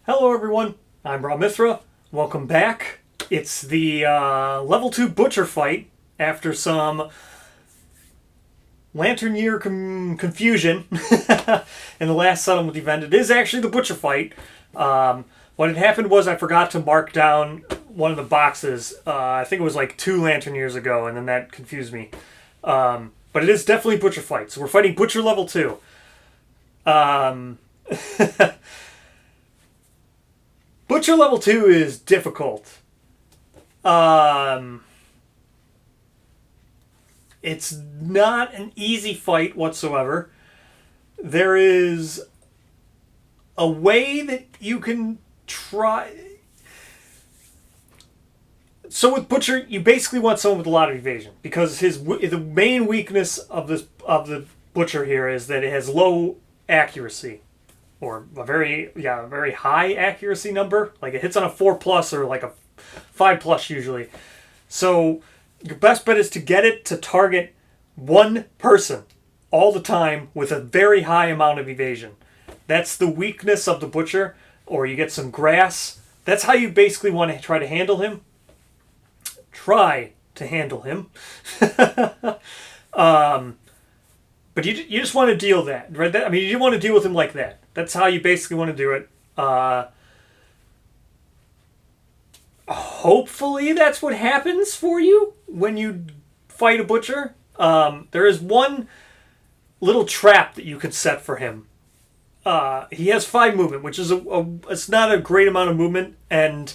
Hello everyone, I'm Mithra. Welcome back. It's the level 2 butcher fight after some Lantern Year confusion in the last settlement event. It is actually the butcher fight. What had happened was I forgot to mark down one of the boxes. I think it was like 2 Lantern Years ago, and then that confused me. But it is definitely butcher fight. So we're fighting butcher level 2. Butcher level 2 is difficult. It's not an easy fight whatsoever. There is a way that you can try. So with Butcher, you basically want someone with a lot of evasion, because the main weakness of the Butcher here is that it has low accuracy. Or a very high accuracy number. Like it hits on a 4+ or like a 5+ usually. So your best bet is to get it to target one person all the time with a very high amount of evasion. That's the weakness of the Butcher. Or you get some grass. That's how you basically want to try to handle him. Try to handle him. But you just want to deal that, right? I mean, you want to deal with him like that. That's how you basically want to do it. Hopefully that's what happens for you when you fight a Butcher. There is one little trap that you can set for him. He has 5 movement, which is it's not a great amount of movement, and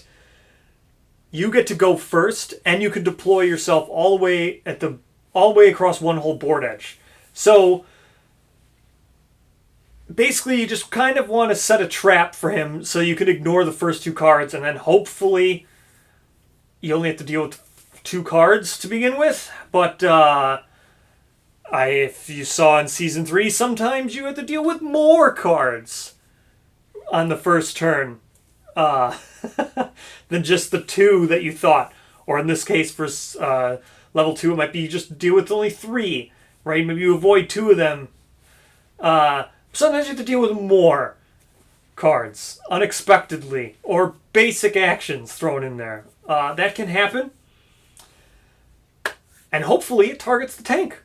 you get to go first, and you can deploy yourself all the way across one whole board edge. So basically you just kind of want to set a trap for him so you can ignore the first 2 cards, and then hopefully you only have to deal with 2 cards to begin with. But if you saw in Season 3, sometimes you have to deal with more cards on the first turn than just the 2 that you thought. Or in this case, for level 2, it might be you just deal with only 3. Right? Maybe you avoid 2 of them. Sometimes you have to deal with more cards unexpectedly, or basic actions thrown in there. That can happen. And hopefully it targets the tank.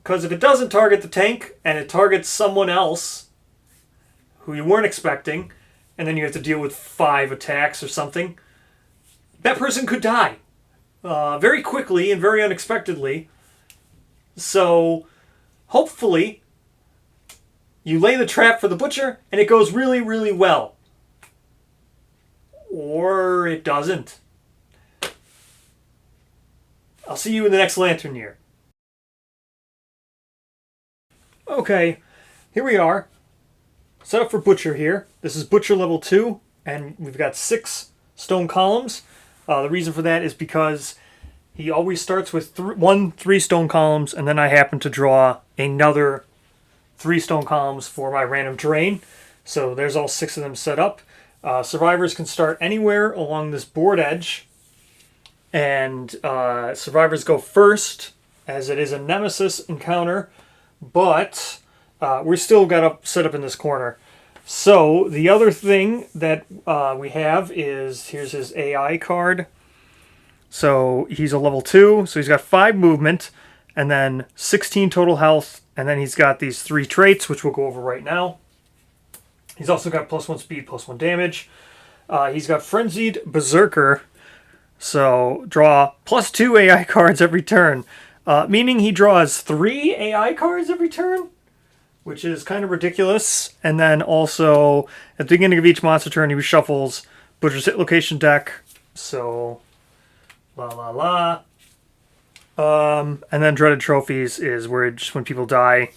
Because if it doesn't target the tank, and it targets someone else who you weren't expecting, and then you have to deal with 5 attacks or something, that person could die. Very quickly and very unexpectedly. So, hopefully, you lay the trap for the Butcher, and it goes really, really well. Or it doesn't. I'll see you in the next Lantern Year. Okay, here we are. Set up for Butcher here. This is Butcher level 2, and we've got 6 stone columns. The reason for that is because he always starts with 3 stone columns, and then I happen to draw another 3 stone columns for my random terrain. So there's all 6 of them set up. Survivors can start anywhere along this board edge, and survivors go first, as it is a nemesis encounter, but we're still got to set up in this corner. So the other thing that we have is, here's his AI card. So he's a level 2, so he's got 5 movement, and then 16 total health, and then he's got these 3 traits, which we'll go over right now. He's also got +1 speed, +1 damage. He's got Frenzied Berserker, so draw +2 AI cards every turn, meaning he draws 3 AI cards every turn, which is kind of ridiculous. And then also, at the beginning of each monster turn, he reshuffles Butcher's Hit Location deck, so la la la. And then Dreaded Trophies is where just when people die,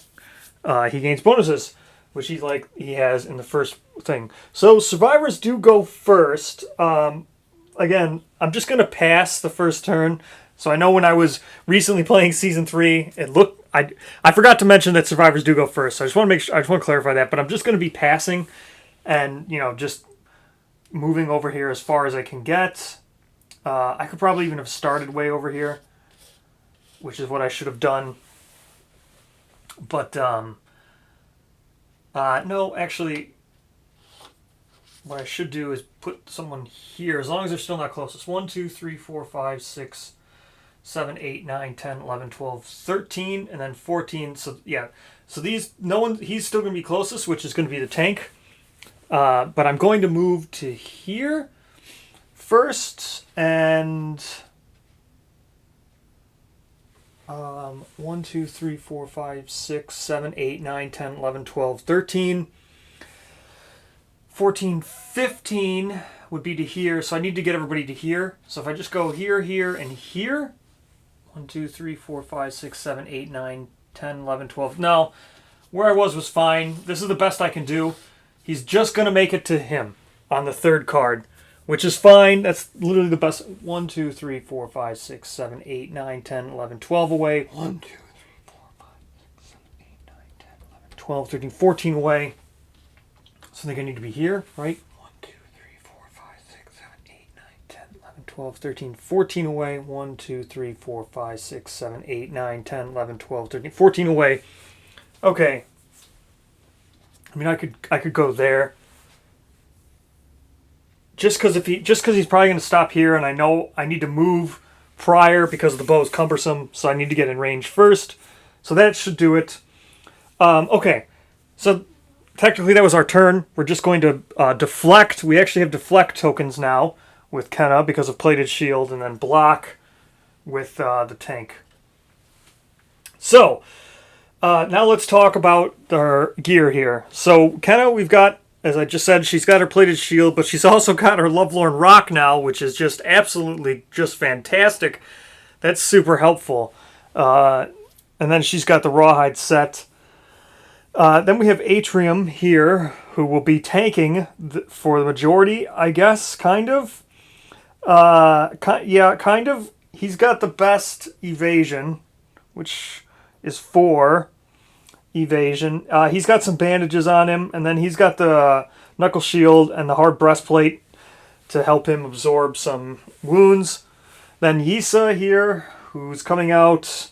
he gains bonuses, which he has in the first thing. So survivors do go first. Again, I'm just gonna pass the first turn. So I know when I was recently playing Season 3, I forgot to mention that survivors do go first. So I just want to clarify that. But I'm just gonna be passing, and just moving over here as far as I can get. I could probably even have started way over here, which is what I should have done. But no, actually, what I should do is put someone here, as long as they're still not closest. 1, 2, 3, 4, 5, 6, 7, 8, 9, 10, 11, 12, 13, and then 14. So yeah, so these, no one, he's still going to be closest, which is going to be the tank. But I'm going to move to here first, and 1, 2, 3, 4, 5, 6, 7, 8, 9, 10, 11, 12, 13, 14, 15 would be to here. So I need to get everybody to here. So if I just go here, here, and here, 1, 2, 3, 4, 5, 6, 7, 8, 9, 10, 11, 12. No, where I was fine. This is the best I can do. He's just going to make it to him on the third card, which is fine. That's literally the best. 1, 2, 3, 4, 5, 6, 7, 8, 9, 10, 11, 12 away. 1, 2, 3, 4, 5, 6, 7, 8, 9, 10, 11, 12, 13, 14 away. So I think I need to be here, right? 1, 2, 3, 4, 5, 6, 7, 8, 9, 10, 11, 12, 13, 14 away. 1, 2, 3, 4, 5, 6, 7, 8, 9, 10, 11, 12, 13, 14 away. Okay. I mean, I could go there. Just because he's probably going to stop here, and I know I need to move prior because the bow is cumbersome, so I need to get in range first. So that should do it. Okay, so technically that was our turn. We're just going to deflect. We actually have deflect tokens now with Kenna because of plated shield, and then block with the tank. So now let's talk about our gear here. So Kenna, we've got, as I just said, she's got her plated shield, but she's also got her Lovelorn Rock now, which is just absolutely just fantastic. That's super helpful. And then she's got the Rawhide set. Then we have Atrium here, who will be tanking for the majority, I guess, kind of. Yeah, kind of. He's got the best evasion, which is 4 evasion. He's got some bandages on him, and then he's got the knuckle shield and the hard breastplate to help him absorb some wounds. Then Yisa here, who's coming out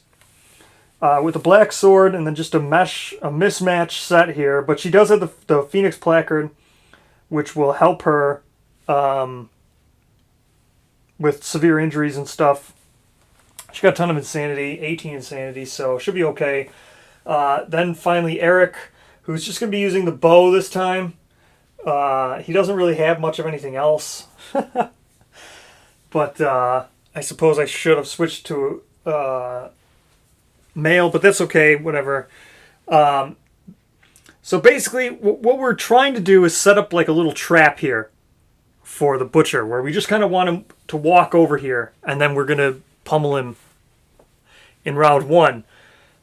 with a black sword and then just a mismatch set here, but she does have the Phoenix Placard, which will help her with severe injuries and stuff. She got a ton of insanity, 18 insanity, so she'll be okay. Then finally Eric, who's just going to be using the bow this time. He doesn't really have much of anything else. But I suppose I should have switched to male, but that's okay, whatever. So basically, what we're trying to do is set up like a little trap here for the butcher, where we just kind of want him to walk over here, and then we're going to pummel him in round 1.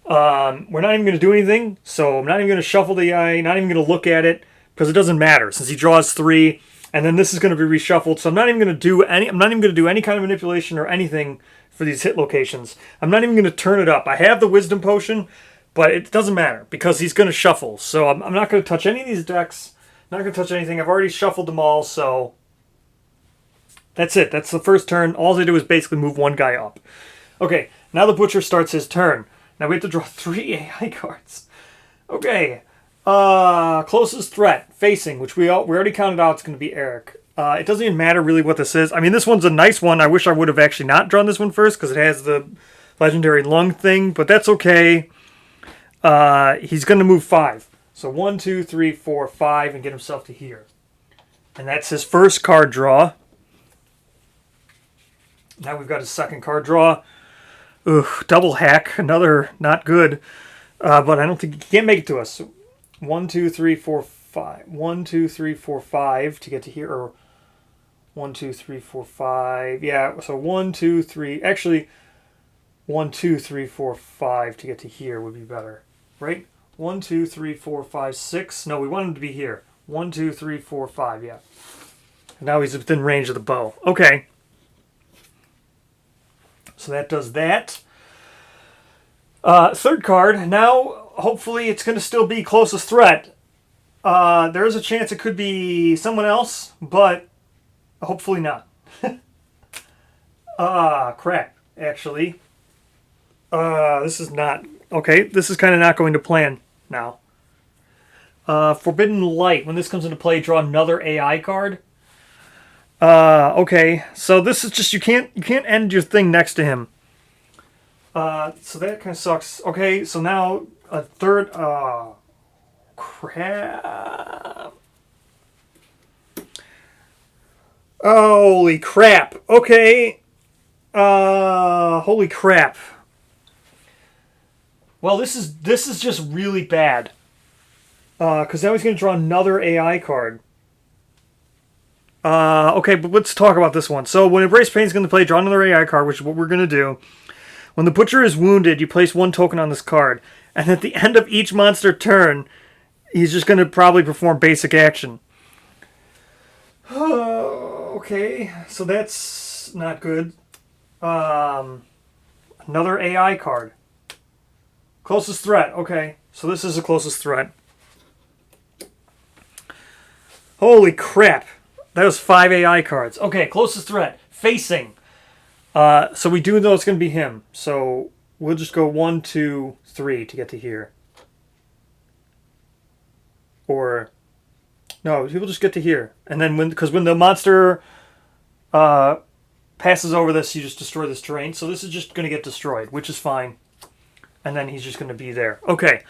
We're not even going to do anything, so I'm not even going to shuffle the eye, not even going to look at it, because it doesn't matter, since he draws 3, and then this is going to be reshuffled, so I'm not even going to do any kind of manipulation or anything for these hit locations. I'm not even going to turn it up. I have the wisdom potion, but it doesn't matter, because he's going to shuffle, so I'm not going to touch any of these decks, not going to touch anything. I've already shuffled them all, so that's it. That's the first turn. All I do is basically move one guy up. Okay, now the butcher starts his turn. Now we have to draw 3 AI cards. Okay. Closest threat, facing, which we already counted out. It's going to be Eric. It doesn't even matter really what this is. I mean, this one's a nice one. I wish I would have actually not drawn this one first because it has the legendary lung thing, but that's okay. He's going to move 5. So 1, 2, 3, 4, 5, and get himself to here. And that's his first card draw. Now we've got his second card draw. Ugh, double hack, another not good. But I don't think he can't make it to us. 1, 2, 3, 4, 5. 1, 2, 3, 4, 5 to get to here. Or 1, 2, 3, 4, 5. Yeah, so 1, 2, 3. Actually, 1, 2, 3, 4, 5 to get to here would be better. Right? 1, 2, 3, 4, 5, 6. No, we want him to be here. 1, 2, 3, 4, 5. Yeah. Now he's within range of the bow. Okay. So that does that. Third card. Now, hopefully, it's going to still be closest threat. There is a chance it could be someone else, but hopefully not. Crap, actually. This is not... Okay, this is kind of not going to plan now. Forbidden Light. When this comes into play, draw another AI card. Okay, so this is just you can't end your thing next to him. So that kind of sucks. Okay, so now a third. Crap. Holy crap. Okay. Holy crap. Well, this is just really bad. Because now he's going to draw another AI card. Okay, but let's talk about this one. So when Embrace Pain is going to play, draw another AI card, which is what we're going to do. When the Butcher is wounded, you place one token on this card. And at the end of each monster turn, he's just going to probably perform basic action. Okay, so that's not good. Another AI card. Closest threat. Okay, so this is the closest threat. Holy crap. That was 5 AI cards. Okay, closest threat. Facing. So we do know it's going to be him. So we'll just go 1, 2, 3 to get to here. Or... no, people just get to here. And then when the monster passes over this, you just destroy this terrain. So this is just going to get destroyed, which is fine. And then he's just going to be there. Okay.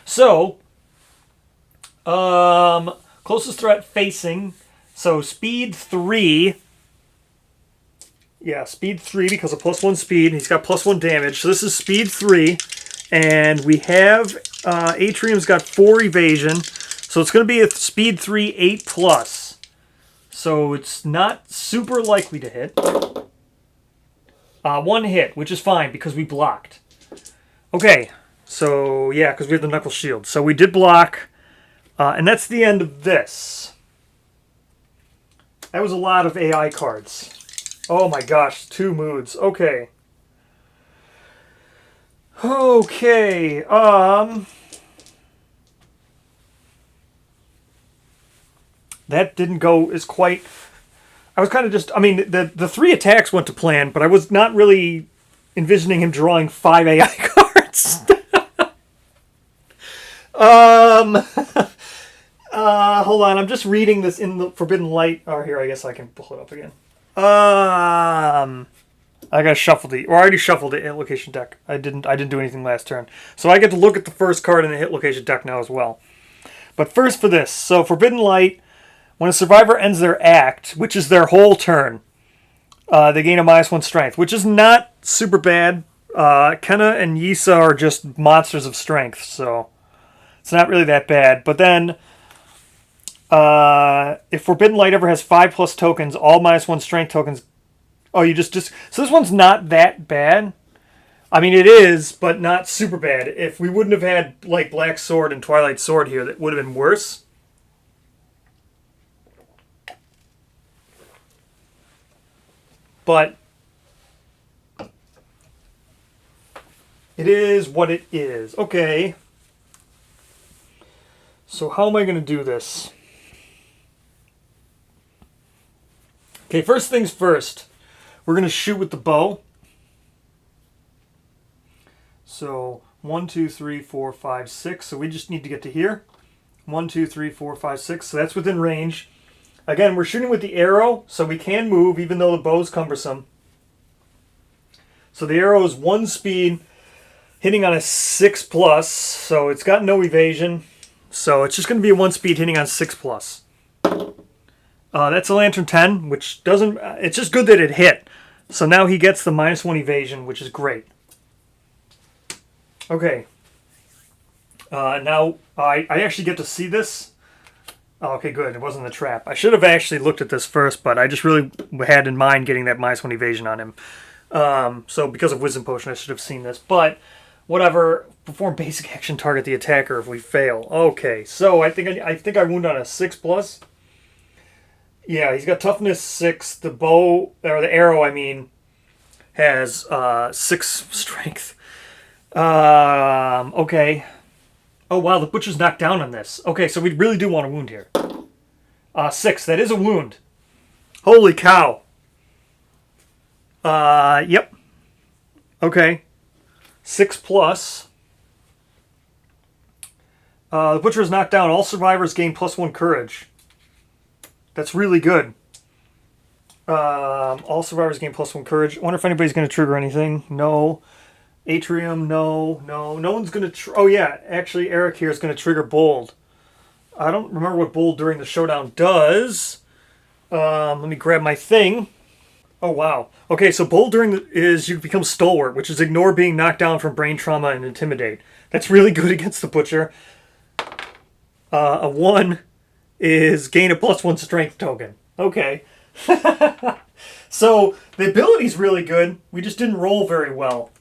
So, closest threat facing. So speed 3. Yeah, speed 3 because of +1 speed. He's got +1 damage. So this is speed 3. And we have Atrium's got 4 evasion. So it's going to be a speed 3 8+. So it's not super likely to hit. 1 hit, which is fine because we blocked. Okay, so yeah, because we have the Knuckle Shield. So we did block. And that's the end of this. That was a lot of AI cards. Oh my gosh, 2 moods. Okay. Okay, that didn't go as quite... I was kind of just... I mean, the 3 attacks went to plan, but I was not really envisioning him drawing 5 AI cards. Hold on, I'm just reading this in the Forbidden Light. Oh, here, I guess I can pull it up again. I gotta shuffle the... or I already shuffled the hit location deck. I didn't do anything last turn. So I get to look at the first card in the hit location deck now as well. But first for this. So Forbidden Light... when a survivor ends their act, which is their whole turn, they gain a -1 strength, which is not super bad. Kenna and Yisa are just monsters of strength, so it's not really that bad. But then, if Forbidden Light ever has 5+ tokens, all -1 strength tokens... oh, you just... so this one's not that bad. I mean, it is, but not super bad. If we wouldn't have had, like, Black Sword and Twilight Sword here, that would have been worse. But it is what it is. Okay. So how am I going to do this? Okay, first things first. We're going to shoot with the bow. So 1, 2, 3, 4, 5, 6. So we just need to get to here. 1, 2, 3, 4, 5, 6. So that's within range. Again, we're shooting with the arrow, so we can move, even though the bow's cumbersome. So the arrow is 1 speed, hitting on a 6+, so it's got no evasion. So it's just going to be a 1 speed hitting on 6+. That's a Lantern 10, which doesn't... it's just good that it hit. So now he gets the -1 evasion, which is great. Okay. Now, I actually get to see this. Oh, okay, good. It wasn't a trap. I should have actually looked at this first, but I just really had in mind getting that -1 evasion on him. So because of Wisdom Potion, I should have seen this. But whatever. Perform basic action, target the attacker if we fail. Okay, so I think I wound on a 6+. Yeah, he's got toughness 6. The bow, or the arrow, I mean, has 6 strength. Okay. Oh, wow, the Butcher's knocked down on this. Okay, so we really do want a wound here. 6, that is a wound. Holy cow. Yep. Okay. 6+. The Butcher is knocked down. All survivors gain +1 courage. That's really good. All survivors gain +1 courage. I wonder if anybody's going to trigger anything. No. Atrium, no. No one's going to... Oh, yeah. Actually, Eric here is going to trigger Bold. I don't remember what Bold during the showdown does. Let me grab my thing. Oh, wow. Okay, so Bold during is you become Stalwart, which is ignore being knocked down from brain trauma and intimidate. That's really good against the Butcher. A 1 is gain a +1 strength token. Okay. So the ability's really good. We just didn't roll very well.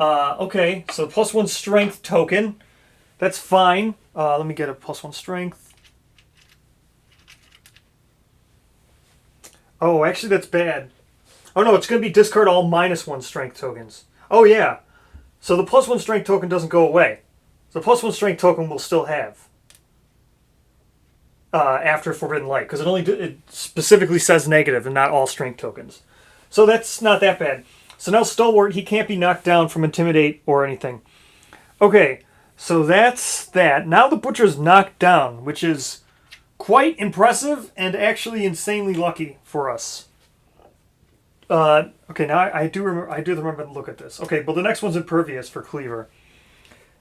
Okay, so +1 strength token. That's fine. Let me get a +1 strength. Oh, actually that's bad. Oh no, it's going to be discard all -1 strength tokens. Oh yeah. So the +1 strength token doesn't go away. So the +1 strength token we'll still have. After Forbidden Light, because it specifically says negative and not all strength tokens. So that's not that bad. So now Stalwart, he can't be knocked down from Intimidate or anything. Okay, so that's that. Now the Butcher's knocked down, which is quite impressive and actually insanely lucky for us. Okay, now I do remember to look at this. Okay, but the next one's Impervious for Cleaver.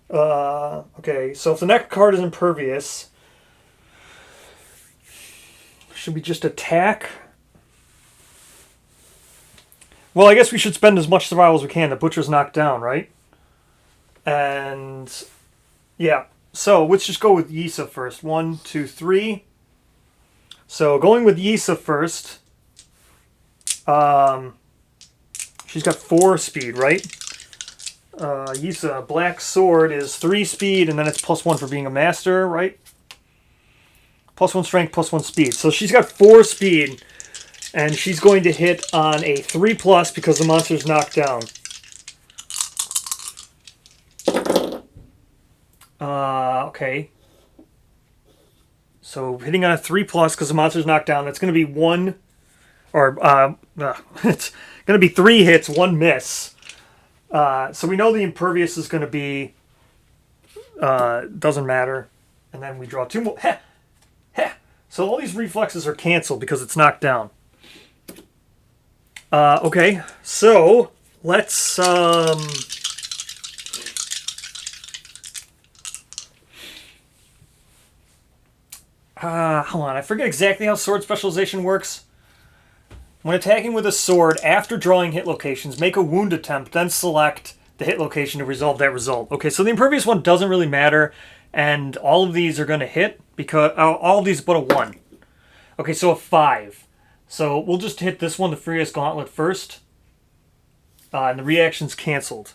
Okay, so if the next card is Impervious, should we just attack? Well, I guess we should spend as much survival as we can. The Butcher's knocked down, right? And yeah, so let's just go with Yisa first. 1, 2, 3. So going with Yisa first. She's got 4 speed, right? Yisa, Black Sword is 3 speed, and then it's +1 for being a master, right? +1 strength, +1 speed. So she's got 4 speed, and she's going to hit on a 3+ because the monster's knocked down. Okay. So hitting on a 3+ because the monster's knocked down, that's going to be 1... Or, it's going to be 3 hits, 1 miss. So we know the Impervious is going to be... doesn't matter. And then we draw 2 more... Heh! Heh! So all these reflexes are canceled because it's knocked down. Okay, so let's... hold on, I forget exactly how sword specialization works. When attacking with a sword, after drawing hit locations, make a wound attempt, then select the hit location to resolve that result. Okay, so the Impervious one doesn't really matter, and all of these are going to hit, because all of these but a 1. Okay, so a 5. So we'll just hit this one, the Furious Gauntlet, first. And the reaction's canceled.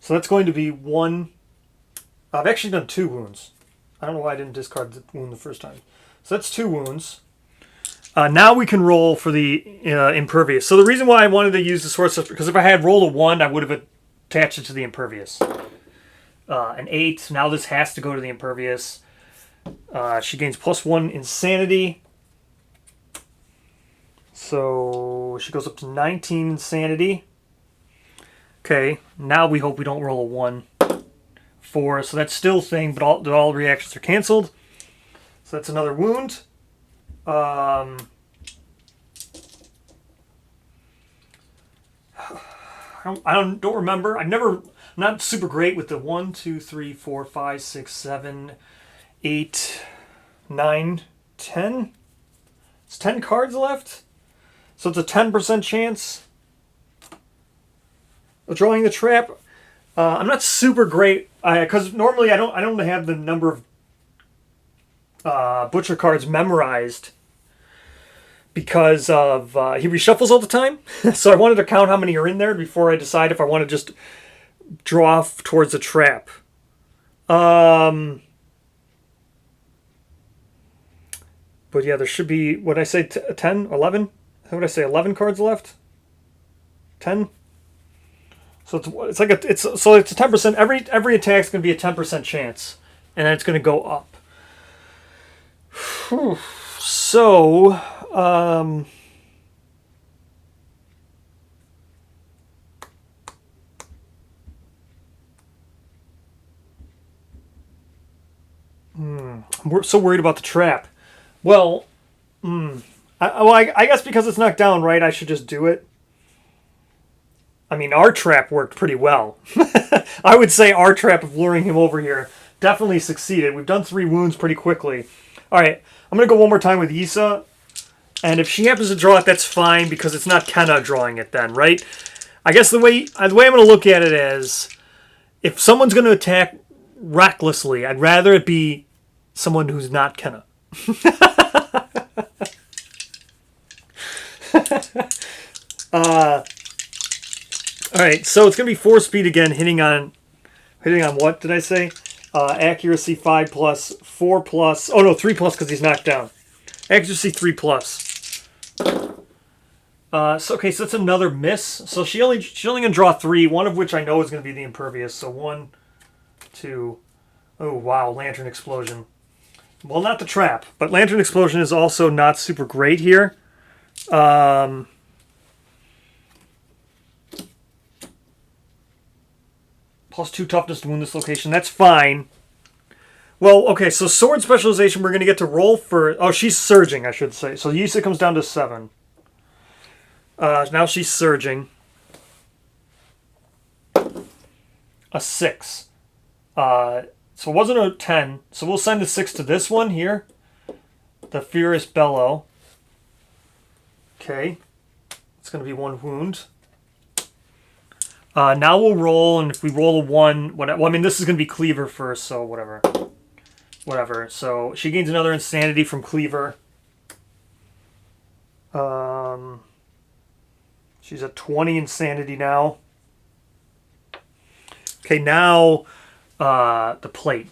So that's going to be 1... I've actually done 2 wounds. I don't know why I didn't discard the wound the first time. So that's 2 wounds. Now we can roll for the Impervious. So the reason why I wanted to use the sword is because if I had rolled a 1, I would have attached it to the Impervious. An 8. Now this has to go to the Impervious. She gains +1 Insanity. So she goes up to 19 Insanity. Okay, now we hope we don't roll a 1. 4. So that's still thing, but all reactions are canceled. So that's another wound. I don't remember. I'm not super great with the 1, 2, 3, 4, 5, 6, 7, 8, 9, 10. It's 10 cards left. So it's a 10% chance of drawing the trap. I'm not super great because normally I don't have the number of Butcher cards memorized because of he reshuffles all the time. So I wanted to count how many are in there before I decide if I want to just draw towards the trap. But yeah, there should be, what did I say, 10, 11? What did I say, 11 cards left? 10? So it's like it's a 10%. Every attack's going to be a 10% chance, and then it's going to go up. Whew. So, We're so worried about the trap. Well, I guess because it's knocked down, right, I should just do it. I mean, our trap worked pretty well. I would say our trap of luring him over here definitely succeeded. We've done 3 wounds pretty quickly. All right, I'm going to go one more time with Issa. And if she happens to draw it, that's fine because it's not Kenna drawing it then, right? I guess the way I'm going to look at it is if someone's going to attack recklessly, I'd rather it be someone who's not Kenna. All right, so it's going to be 4 speed again, hitting on what did I say? Accuracy 5 plus, 4 plus. Oh no, 3 plus because he's knocked down. Accuracy 3 plus. So that's another miss. So she's only gonna draw 3, one of which I know is gonna be the impervious. So 1, 2. Oh wow, lantern explosion. Well, not the trap, but lantern explosion is also not super great here. Plus 2 toughness to wound this location. That's fine. Well, okay, so sword specialization, we're going to get to roll for... Oh, she's surging, I should say. So Yisa comes down to 7. Now she's surging. A 6. So it wasn't a 10. So we'll send a 6 to this one here. The Furious Bellow. Okay. It's going to be 1 wound. Now we'll roll, and if we roll a 1... Well, I mean, this is going to be Cleaver first, so whatever. Whatever. So she gains another insanity from Cleaver. She's at 20 insanity now. Okay, now the plate.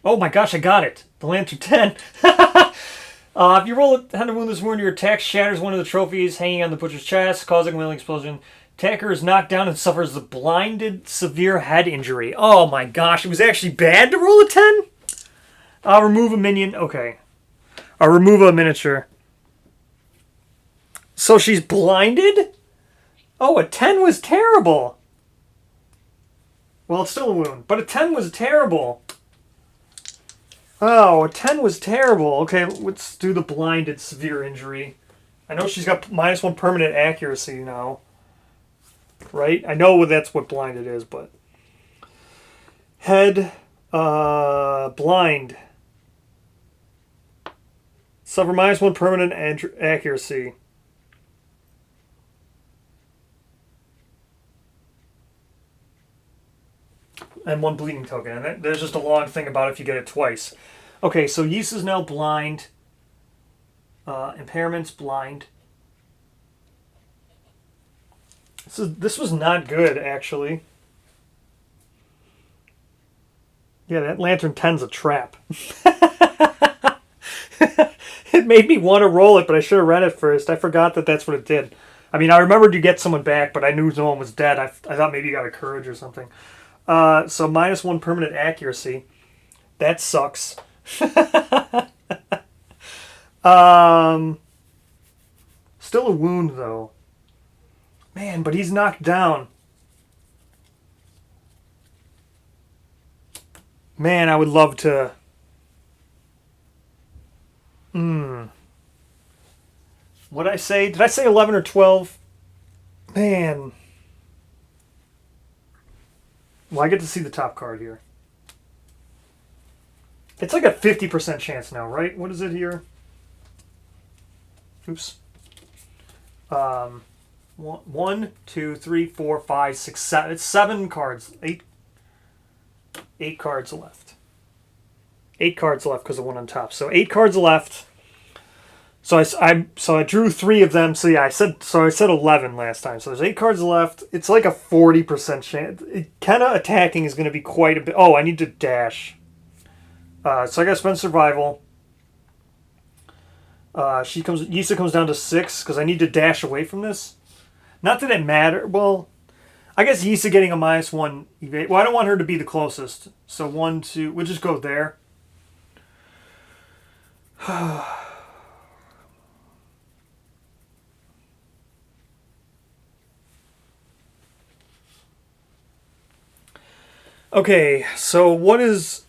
Oh my gosh, I got it. The Lantern 10. If you roll a 10 to wound this wound, your attack shatters one of the trophies hanging on the butcher's chest, causing a wailing explosion. Attacker is knocked down and suffers the blinded severe head injury. Oh my gosh, it was actually bad to roll a 10? Remove a minion. Okay. Remove a miniature. So she's blinded? Oh, a 10 was terrible. Well, it's still a wound, but a 10 was terrible. Oh, a 10 was terrible. Okay, let's do the blinded severe injury. I know she's got -1 permanent accuracy now. Right? I know that's what blinded is, but... Head, blind. Suffer -1 permanent accuracy. And 1 bleeding token. And there's just a long thing about if you get it twice. Okay, so Yisa's now blind. Impairment's blind. This was not good, actually. Yeah, that Lantern 10's a trap. It made me want to roll it, but I should have read it first. I forgot that that's what it did. I mean, I remembered you get someone back, but I knew no one was dead. I thought maybe you got a courage or something. So -1 permanent accuracy. That sucks. Still a wound, though. Man, but he's knocked down. Man, I would love to... What'd I say? Did I say 11 or 12? Man. Well, I get to see the top card here. It's like a 50% chance now, right? What is it here? Oops. 1, 2, 3, 4, 5, 6, 7. It's 7 cards. 8 cards left. 8 cards left because of 1 on top. So 8 cards left. So I drew 3 of them. So yeah, I said 11 last time. So there's 8 cards left. It's like a 40% chance. Kenna attacking is going to be quite a bit. Oh, I need to dash. So I got to spend survival. Yisa comes down to 6 because I need to dash away from this. Not that it matters. Well, I guess Yisa getting a -1 evade. Well, I don't want her to be the closest. So 1, 2. We'll just go there. Okay, so what's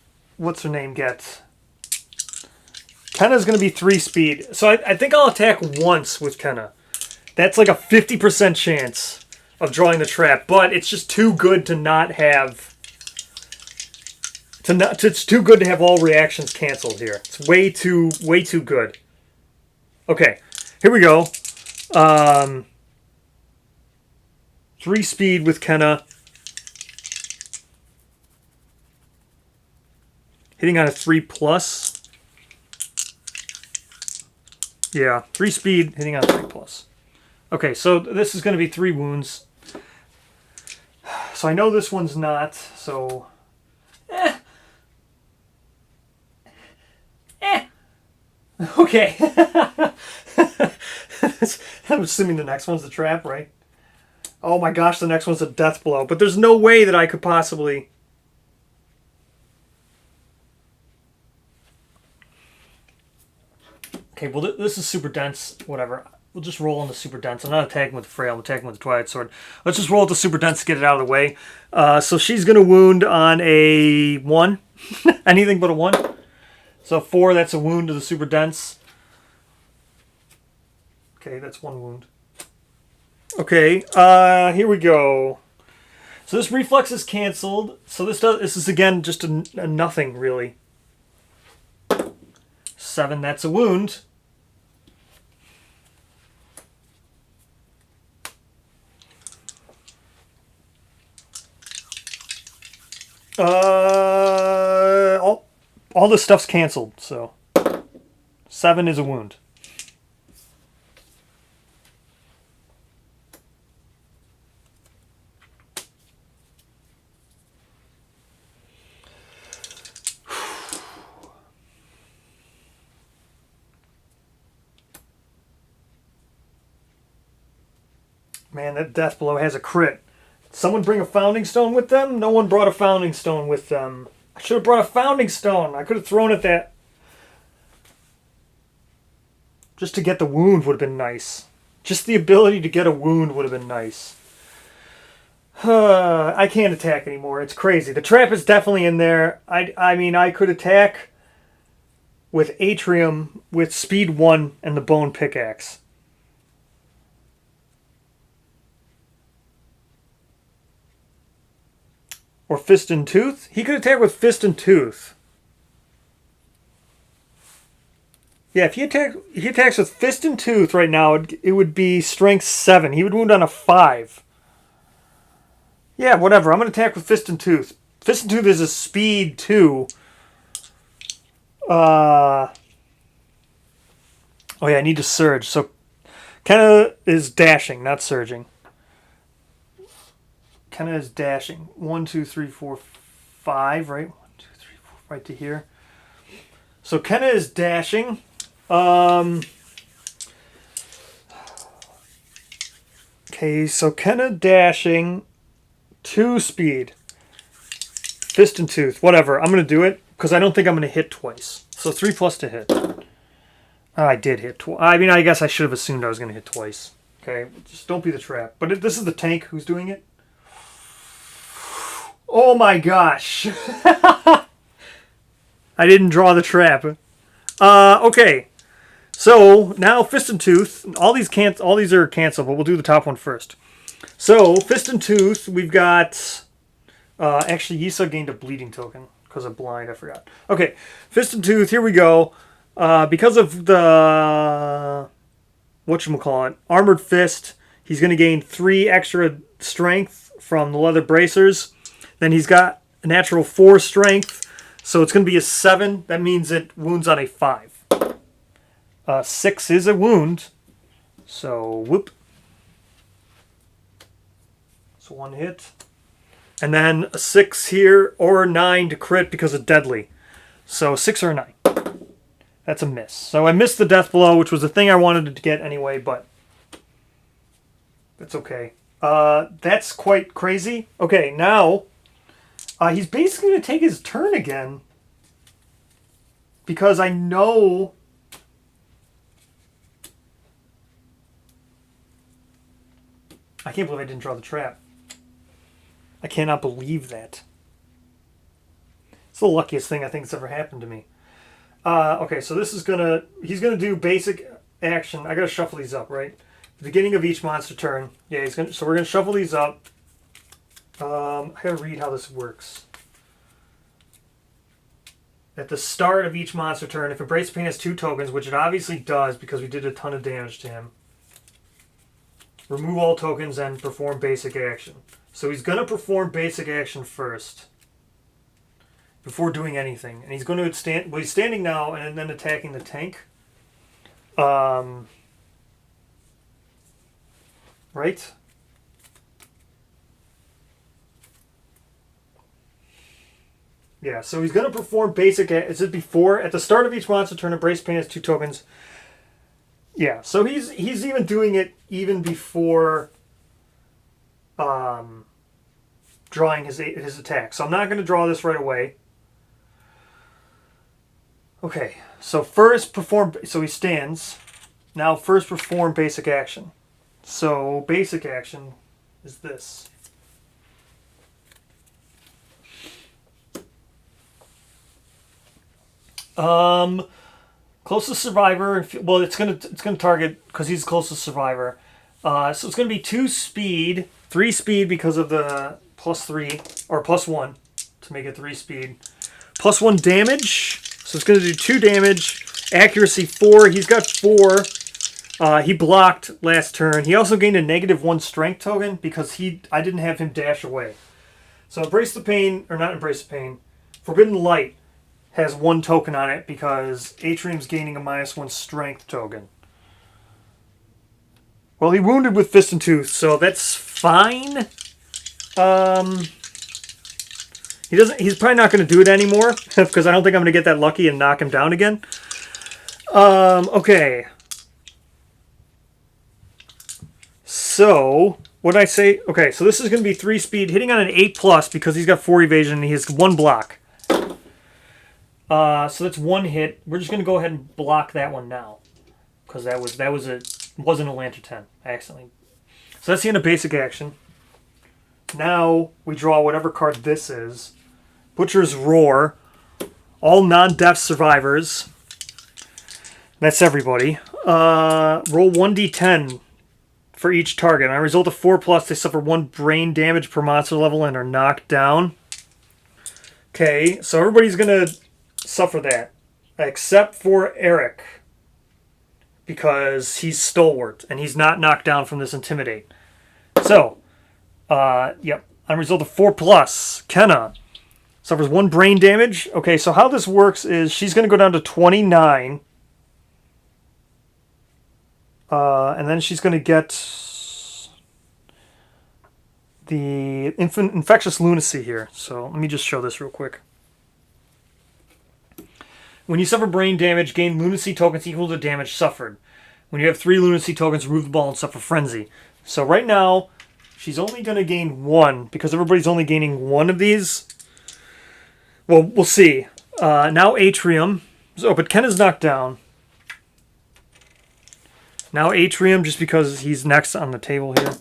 her name get? Kenna's going to be 3 speed. So I think I'll attack once with Kenna. That's like a 50% chance of drawing the trap. But it's just too good to not have... It's too good to have all reactions canceled here. It's way too good. Okay, here we go. 3 speed with Kenna. Hitting on a 3+. Yeah, 3 speed, hitting on a 3+. Okay, so this is going to be 3 wounds. So I know this one's not, so... Okay. I'm assuming the next one's the trap, right? Oh my gosh, the next one's a death blow. But there's no way that I could possibly... Okay, well this is super dense, whatever. We'll just roll on the super dense. I'm not attacking with the frail, I'm attacking with the Twilight Sword. Let's just roll with the super dense to get it out of the way. So she's going to wound on a 1. Anything but a 1. So 4, that's a wound to the super dense. Okay, that's 1 wound. Okay, here we go. So this reflex is canceled. So this is again just a nothing really. 7, that's a wound. All this stuff's canceled, so 7 is a wound. Man, that death blow has a crit. Someone bring a founding stone with them? No one brought a founding stone with them. I should have brought a founding stone. I could have thrown at that. Just to get the wound would have been nice. Just the ability to get a wound would have been nice. I can't attack anymore. It's crazy. The trap is definitely in there. I mean, I could attack with Atrium with speed 1 and the bone pickaxe. Or Fist and Tooth? He could attack with Fist and Tooth. Yeah, if he attacks with Fist and Tooth right now, it would be Strength 7. He would wound on a 5. Yeah, whatever. I'm going to attack with Fist and Tooth. Fist and Tooth is a speed 2. Oh yeah, I need to surge. So Kenna is dashing, not surging. Kenna is dashing. 1, 2, 3, 4, 5, right? 1, 2, 3, 4, right to here. So Kenna is dashing. Okay, so Kenna dashing. 2 speed. Fist and Tooth. Whatever. I'm going to do it because I don't think I'm going to hit twice. So 3+ to hit. Oh, I did hit twice. I mean, I guess I should have assumed I was going to hit twice. Okay, just don't be the trap. But this is the tank who's doing it. Oh my gosh. I didn't draw the trap. Okay. So now Fist and Tooth. All these are canceled, but we'll do the top one first. So Fist and Tooth, we've got actually Yisa gained a bleeding token because of blind, I forgot. Okay. Fist and Tooth, here we go. Because of the whatchamacallit, Armored Fist, he's going to gain 3 extra strength from the leather bracers. Then he's got a natural 4 strength, so it's going to be a 7. That means it wounds on a 5. 6 is a wound, so whoop. So 1 hit. And then a 6 here, or a 9 to crit because of deadly. So 6 or a 9. That's a miss. So I missed the death blow, which was the thing I wanted to get anyway, but that's okay. That's quite crazy. Okay, now... he's basically going to take his turn again. Because I know... I can't believe I didn't draw the trap. I cannot believe that. It's the luckiest thing I think that's ever happened to me. Okay, so this is gonna... He's gonna do basic action. I gotta shuffle these up, right? The beginning of each monster turn. Yeah, he's gonna... So we're gonna shuffle these up. I gotta read how this works. At the start of each monster turn, if Embrace the Pain has 2 tokens, which it obviously does because we did a ton of damage to him, remove all tokens and perform basic action. So he's going to perform basic action first before doing anything. And he's going to stand... Well, he's standing now and then attacking the tank. Right? Yeah, so he's going to perform basic... Is it before? At the start of each monster turn, Embrace Pain has 2 tokens. Yeah, so he's even doing it even before drawing his attack. So I'm not going to draw this right away. Okay, so first perform... So he stands. Now first perform basic action. So basic action is this. Closest survivor. Well, it's gonna target because he's closest survivor. So it's gonna be 2 speed, 3 speed because of the +3 or +1 to make it 3 speed. +1 damage. So it's gonna do 2 damage. Accuracy 4. He's got 4. He blocked last turn. He also gained a -1 strength token because I didn't have him dash away. So Embrace the Pain, or not Embrace the Pain, Forbidden Light has 1 token on it because Atrium's gaining a -1 strength token. Well, he wounded with Fist and Tooth, so that's fine. He's probably not going to do it anymore because I don't think I'm going to get that lucky and knock him down again. Okay. So, what did I say? Okay, so this is going to be 3 speed, hitting on an 8+ because he's got 4 evasion and he has 1 block. So that's 1 hit. We're just going to go ahead and block that one now. Because wasn't a Lantern 10. Accidentally. So that's the end of basic action. Now we draw whatever card this is. Butcher's Roar. All non-death survivors. That's everybody. Roll 1d10 for each target. On a result of 4+, they suffer 1 brain damage per monster level and are knocked down. Okay, so everybody's going to suffer that, except for Eric, because he's stalwart and he's not knocked down from this Intimidate. So, yep, on a result of 4+, Kenna suffers 1 brain damage. Okay, so how this works is she's going to go down to 29, and then she's going to get the Infectious Lunacy here. So let me just show this real quick. When you suffer brain damage, gain lunacy tokens equal to damage suffered. When you have 3 lunacy tokens, remove the ball and suffer frenzy. So right now, she's only going to gain 1 because everybody's only gaining 1 of these. Well, we'll see. Now Atrium. So, but Ken is knocked down. Now Atrium, just because he's next on the table here.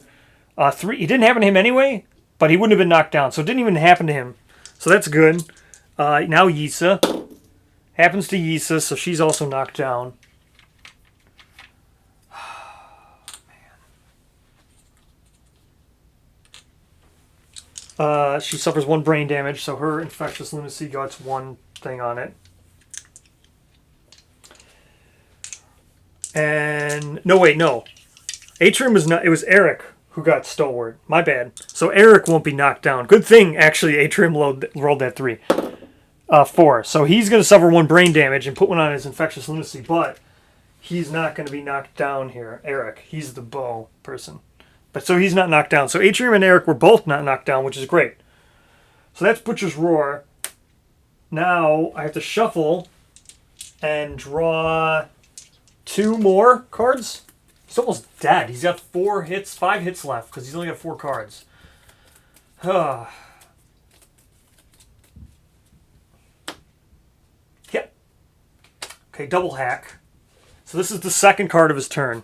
3. It didn't happen to him anyway, but he wouldn't have been knocked down. So it didn't even happen to him. So that's good. Now Yisa. Happens to Yisa, so she's also knocked down. She suffers 1 brain damage, so her Infectious Lunacy got 1 thing on it. And no, wait, no. Atrium was not. It was Eric who got Stalwart. My bad. So Eric won't be knocked down. Good thing, actually, Atrium rolled that 3. 4. So he's going to suffer 1 brain damage and put 1 on his Infectious Lunacy, but he's not going to be knocked down here. Eric, he's the bow person. But so he's not knocked down. So Atrium and Eric were both not knocked down, which is great. So that's Butcher's Roar. Now I have to shuffle and draw 2 more cards. He's almost dead. He's got 5 hits left because he's only got 4 cards. Yep. Okay, double hack. So this is the second card of his turn.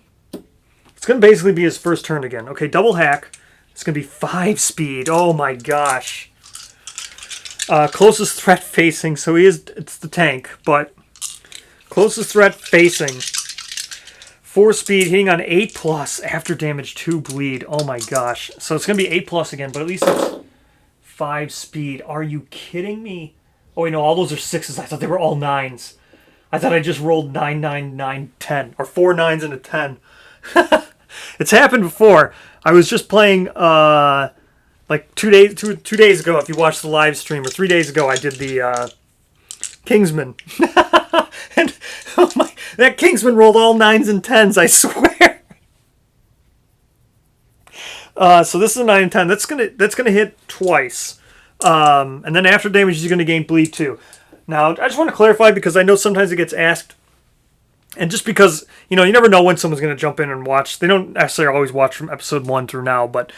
It's going to basically be his first turn again. Okay, double hack. It's going to be 5 speed. Oh my gosh. Closest threat facing, so it's the tank, but Closest threat facing. 4 speed, hitting on 8+, after damage 2 bleed. Oh my gosh. So it's going to be 8+ again, but at least it's 5 speed. Are you kidding me? Oh wait, no, all those are 6s. I thought they were all 9s. I thought I just rolled 9, 9, 9, 10. Or 4 9s and a 10. It's happened before. I was just playing like 2 days ago, if you watched the live stream, or 3 days ago, I did the Kingsman. And oh my, that Kingsman rolled all 9s and 10s, I swear. So this is a 9 and 10. That's gonna hit twice. And then after damage, he's gonna gain bleed too. Now, I just want to clarify because I know sometimes it gets asked, and just because, you know, you never know when someone's going to jump in and watch. They don't necessarily always watch from episode 1 through now, but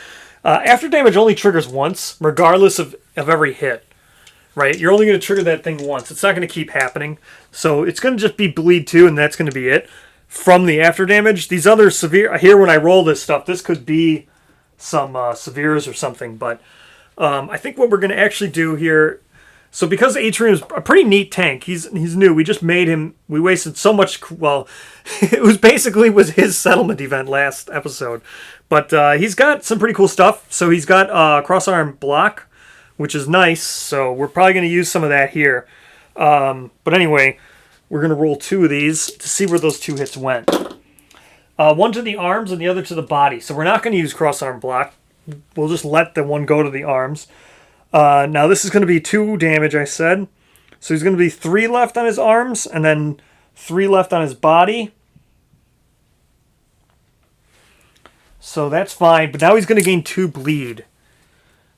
after damage only triggers once, regardless of every hit, right? You're only going to trigger that thing once. It's not going to keep happening. So it's going to just be bleed 2, and that's going to be it from the after damage. These other severe, here when I roll this stuff, this could be some severes or something, but I think what we're going to actually do here, so because Atrium's a pretty neat tank, he's new. We just made him. We wasted so much. Well, it was his settlement event last episode, but he's got some pretty cool stuff. So he's got cross-arm block, which is nice. So we're probably going to use some of that here. But anyway, we're going to roll 2 of these to see where those 2 hits went. One to the arms and the other to the body. So we're not going to use cross-arm block. We'll just let the one go to the arms. Now this is going to be 2 damage, I said. So he's going to be 3 left on his arms, and then 3 left on his body. So that's fine, but now he's going to gain 2 bleed,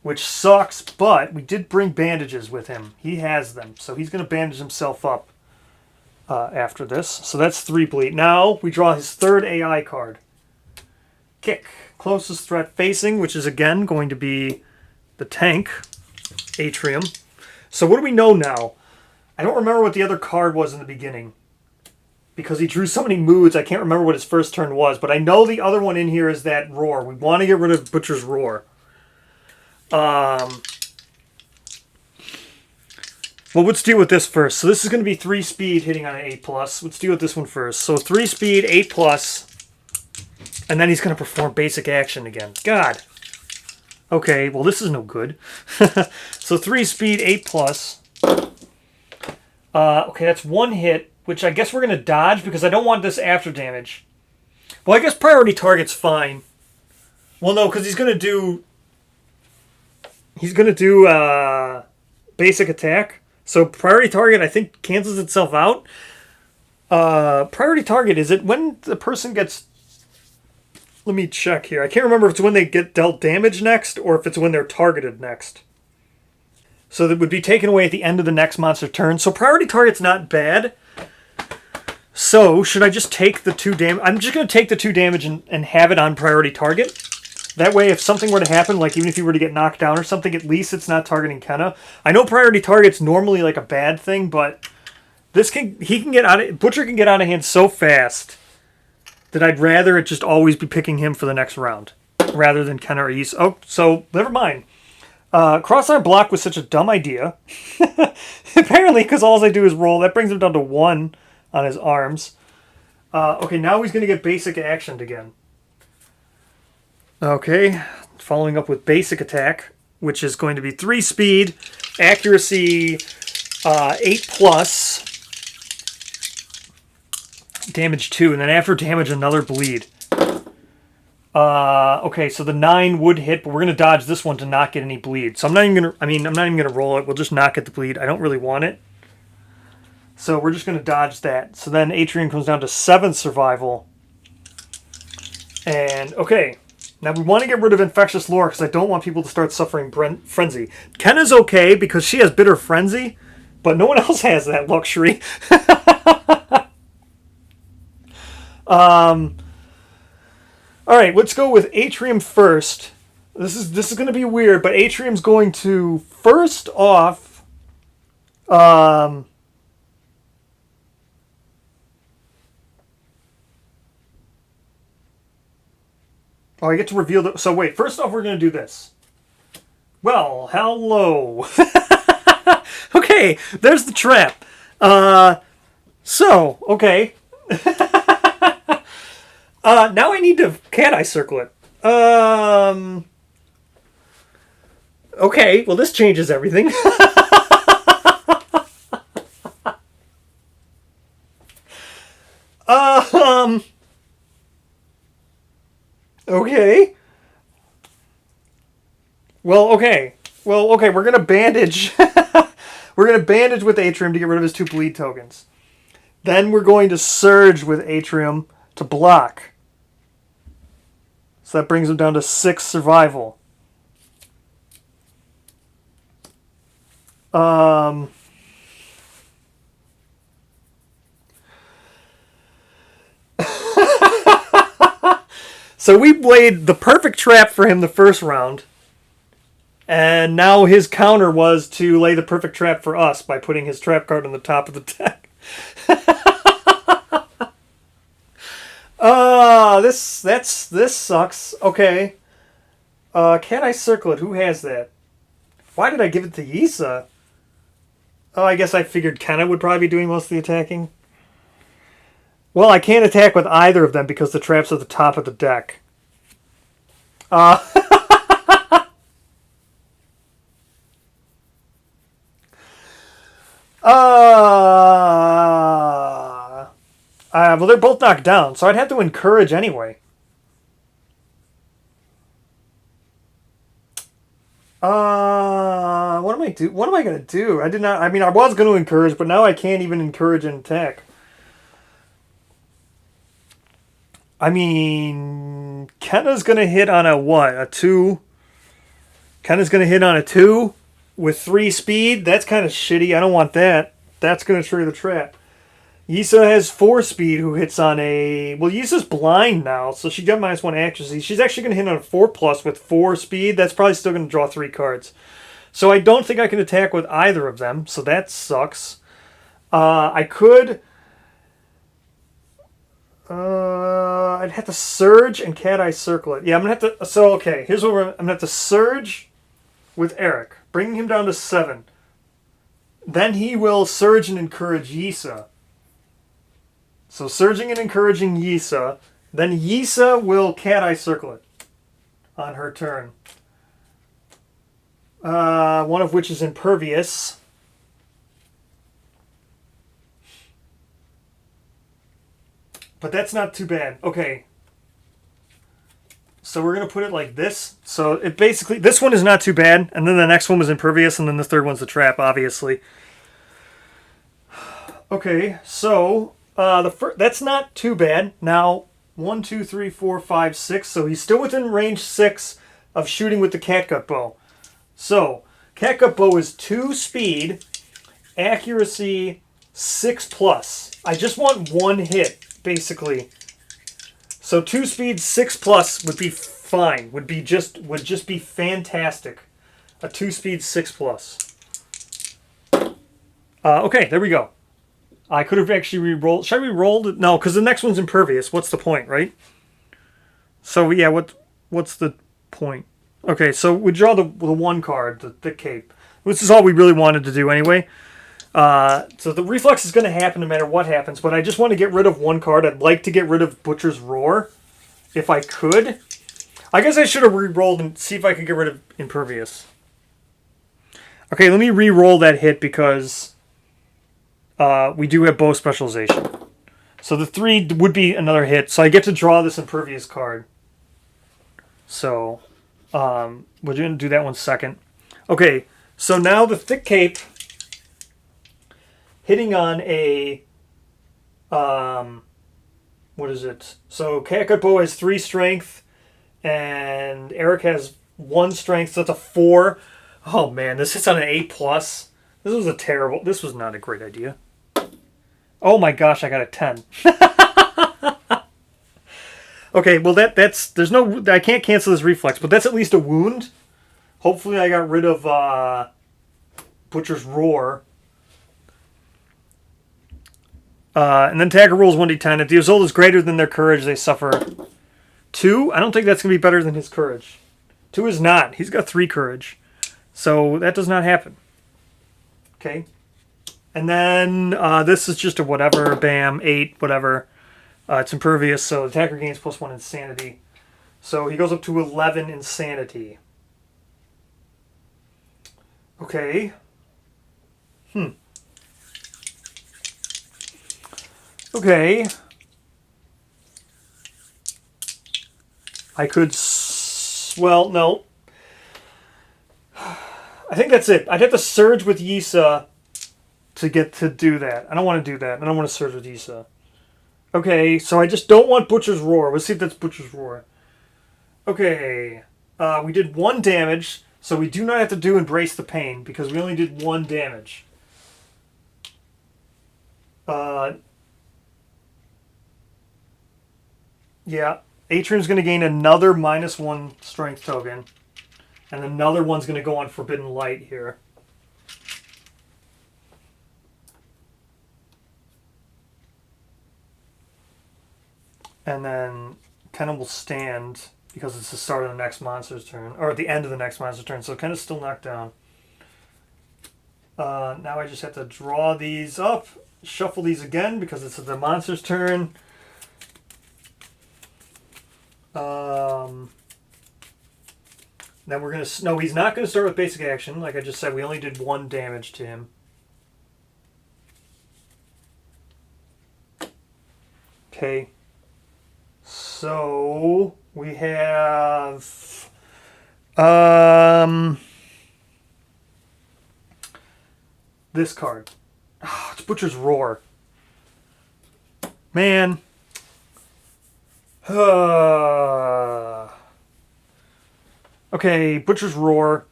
which sucks, but we did bring bandages with him. He has them, so he's going to bandage himself up after this. So that's 3 bleed. Now we draw his 3rd AI card. Kick. Closest threat facing, which is again going to be the tank. Atrium. So what do we know now? I don't remember what the other card was in the beginning, because he drew so many moods. I can't remember what his first turn was, but I know the other one in here is that roar. We want to get rid of Butcher's roar. Well, let's deal with this first. So this is going to be 3 speed hitting on an 8+. Let's deal with this one first. So 3 speed, 8+, and then he's going to perform basic action again. God. Okay, well this is no good. So 3 speed, 8+. Okay, that's 1 hit, which I guess we're going to dodge because I don't want this after damage. Well, I guess priority target's fine. Well, no, because he's going to do basic attack. So priority target, I think, cancels itself out. Priority target, is it when the person gets... Let me check here. I can't remember if it's when they get dealt damage next or if it's when they're targeted next. So that would be taken away at the end of the next monster turn. So priority target's not bad. So should I just take the 2 damage? I'm just going to take the 2 damage and have it on priority target. That way, if something were to happen, like even if you were to get knocked down or something, at least it's not targeting Kenna. I know priority target's normally like a bad thing, but Butcher can get out of hand so fast that I'd rather it just always be picking him for the next round, rather than Kenna or Ys. Oh, so never mind. Crossarm block was such a dumb idea. Apparently, because all I do is roll. That brings him down to 1 on his arms. Okay, now he's going to get basic actioned again. Okay, following up with basic attack, which is going to be 3 speed, accuracy 8+, damage 2, and then after damage another bleed. Okay, so the 9 would hit, but we're gonna dodge this one to not get any bleed. So I'm not even gonna roll it. We'll just not get the bleed. I don't really want it, so we're just gonna dodge that. So then Atrium comes down to 7 survival, and okay. Now we want to get rid of Infectious Lore because I don't want people to start suffering Frenzy. Kenna's okay because she has Bitter Frenzy, but no one else has that luxury. Alright, let's go with Atrium first. This is going to be weird, but Atrium's going to first off... Oh, I get to reveal the... So wait, first off we're going to do this. Well, hello. Okay, there's the trap. So, okay. Now I need to Cat Eye Circle it. Okay, well this changes everything. um, okay. Well, okay, we're gonna bandage. We're gonna bandage with Atrium to get rid of his 2 bleed tokens. Then we're going to surge with Atrium to block. So that brings him down to 6 survival. So we played the perfect trap for him the first round. And now his counter was to lay the perfect trap for us by putting his trap card on the top of the deck. This sucks. Okay. Can I circle it? Who has that? Why did I give it to Yisa? Oh, I guess I figured Kenna would probably be doing most of the attacking. Well, I can't attack with either of them because the trap's at the top of the deck. Well, they're both knocked down, so I'd have to encourage anyway. What am I do? What am I gonna do? I did not. I mean, I was gonna encourage, but now I can't even encourage an attack. I mean, Kenna's gonna hit on a what? A 2. Kenna's gonna hit on a 2 with 3 speed. That's kind of shitty. I don't want that. That's gonna trigger the trap. Yisa has 4 speed, who hits on a... Well, Yisa's blind now, so she got -1 accuracy. She's actually going to hit on a 4+ with 4 speed. That's probably still going to draw 3 cards. So I don't think I can attack with either of them, so that sucks. I could... I'd have to Surge and Cat Eye Circle it. Yeah, I'm going to have to... So, okay, here's what I'm going to have to Surge with Eric, bringing him down to 7. Then he will Surge and encourage Yisa. So surging and encouraging Yisa. Then Yisa will Cat Eye Circle it on her turn. One of which is impervious. But that's not too bad. Okay. So we're going to put it like this. So it basically... This one is not too bad. And then the next one was impervious. And then the third one's the trap, obviously. Okay, so... that's not too bad. Now, 1, 2, 3, 4, 5, 6. So he's still within range 6 of shooting with the catgut bow. So, catgut bow is 2 speed, accuracy 6+. I just want 1 hit, basically. So 2 speed 6+ would be fine. Would just be fantastic. A 2 speed 6+. Okay, there we go. I could have actually re-rolled. Should I re-roll it? No, because the next one's impervious. What's the point, right? So, yeah, what's the point? Okay, so we draw the 1 card, the Thick Cape. This is all we really wanted to do anyway. So the reflex is going to happen no matter what happens, but I just want to get rid of 1 card. I'd like to get rid of Butcher's Roar, if I could. I guess I should have re-rolled and see if I could get rid of impervious. Okay, let me re-roll that hit because... we do have bow specialization. So the 3 would be another hit. So I get to draw this impervious card. So we're going to do that one second. Okay, so now the Thick Cape hitting on a... what is it? So catgut bow has 3 strength. And Eric has 1 strength. So that's a 4. Oh man, this hits on an 8+. This was not a great idea. Oh my gosh, I got a 10. Okay, well I can't cancel this reflex, but that's at least a wound. Hopefully I got rid of Butcher's Roar. And then Tagger rolls 1d10. If the result is greater than their courage, they suffer 2. I don't think that's going to be better than his courage. 2 is not. He's got 3 courage. So that does not happen. Okay. And then this is just a whatever, bam, 8, whatever. It's impervious, so the attacker gains +1 insanity. So he goes up to 11 insanity. Okay. Okay. I could... Well, no. I think that's it. I'd have to surge with Yisa to get to do that. I don't want to do that. I don't want to surge with Yisa. Okay, so I just don't want Butcher's Roar. Let's see if that's Butcher's Roar. Okay. We did 1 damage, so we do not have to do Embrace the Pain, because we only did 1 damage. Yeah. Atrium's going to gain another -1 strength token. And another one's going to go on Forbidden Light here. And then Kenna will stand because it's the start of the next monster's turn. Or at the end of the next monster's turn. So Kenna's still knocked down. Now I just have to draw these up. Shuffle these again because it's the monster's turn. Then we're going to... No, he's not going to start with basic action. Like I just said, we only did 1 damage to him. Okay. So we have... this card. Oh, it's Butcher's Roar. Man. Okay, Butcher's Roar.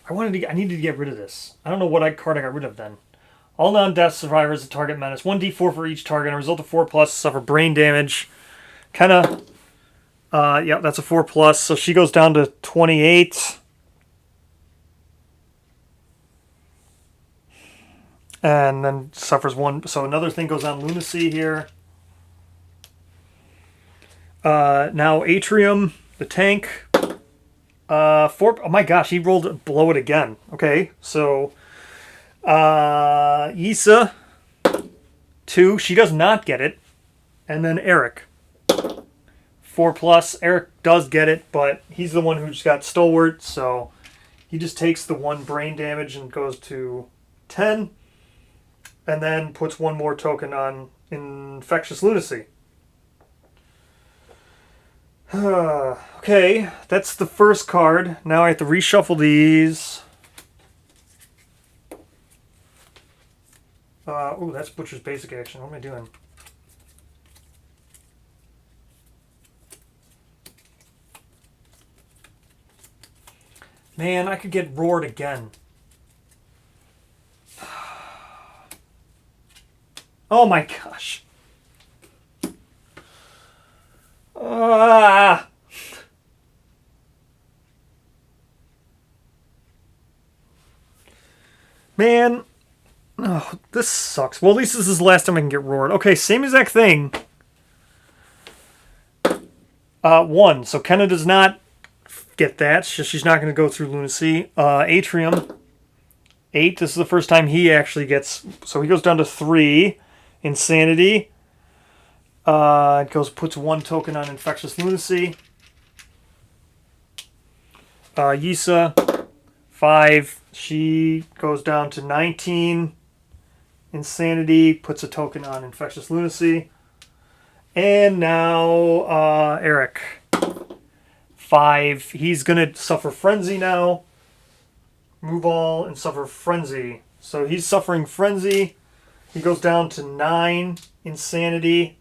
I needed to get rid of this. I don't know what card I got rid of then. All non-death survivors of target menace. 1d4 for each target. A result of 4+, suffer brain damage. Kinda. Yeah, that's a 4+. So she goes down to 28. And then suffers 1. So another thing goes on Lunacy here. Now Atrium, the tank. 4. Oh my gosh, he rolled below it again. Okay, so Yisa, 2. She does not get it. And then Eric, 4+. Eric does get it, but he's the one who just got Stalwart, so he just takes the 1 brain damage and goes to 10. And then puts 1 more token on Infectious Lunacy. Okay, that's the first card. Now I have to reshuffle these. Oh, that's Butcher's basic action. What am I doing? Man, I could get roared again. Oh my gosh. Man. Oh, this sucks. Well, at least this is the last time I can get roared. Okay, same exact thing. 1. So Kenna does not get that. She's not going to go through Lunacy. Atrium, 8. This is the first time he actually gets... So he goes down to 3. Insanity. It puts 1 token on Infectious Lunacy. Yisa, 5. She goes down to 19. Insanity, puts a token on Infectious Lunacy. And now Eric, 5. He's going to suffer Frenzy now. Move all and suffer Frenzy. So he's suffering Frenzy. He goes down to 9. Insanity.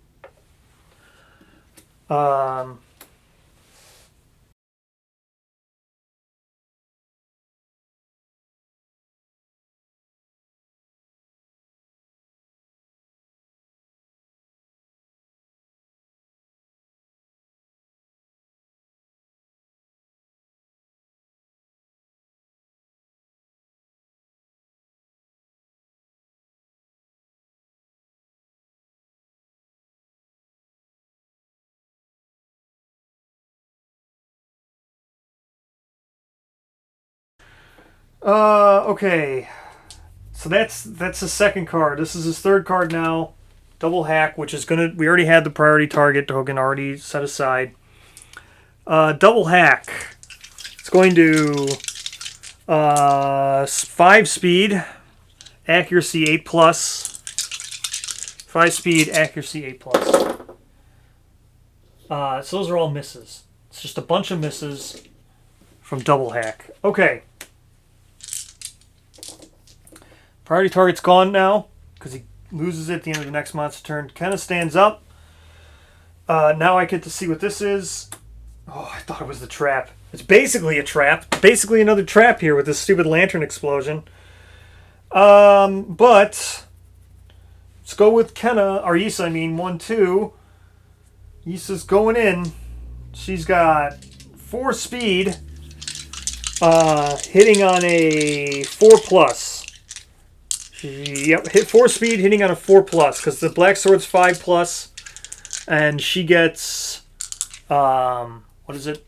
Okay. So that's the second card. This is his third card now. Double hack, which is gonna. We already had the priority target token already set aside. Double hack. It's going to 5 speed, accuracy 8+. 5 speed, accuracy 8+. So those are all misses. It's just a bunch of misses from double hack. Okay. Priority target's gone now because he loses it at the end of the next monster turn. Kenna stands up. Now I get to see what this is. Oh, I thought it was the trap. It's basically a trap. Basically another trap here with this stupid lantern explosion. But let's go with Kenna, or Issa, I mean, 1-2. Issa's going in. She's got 4 speed, hitting on a 4+. Yep, hit 4 speed, hitting on a 4+, because the black sword's 5+, and she gets, what is it?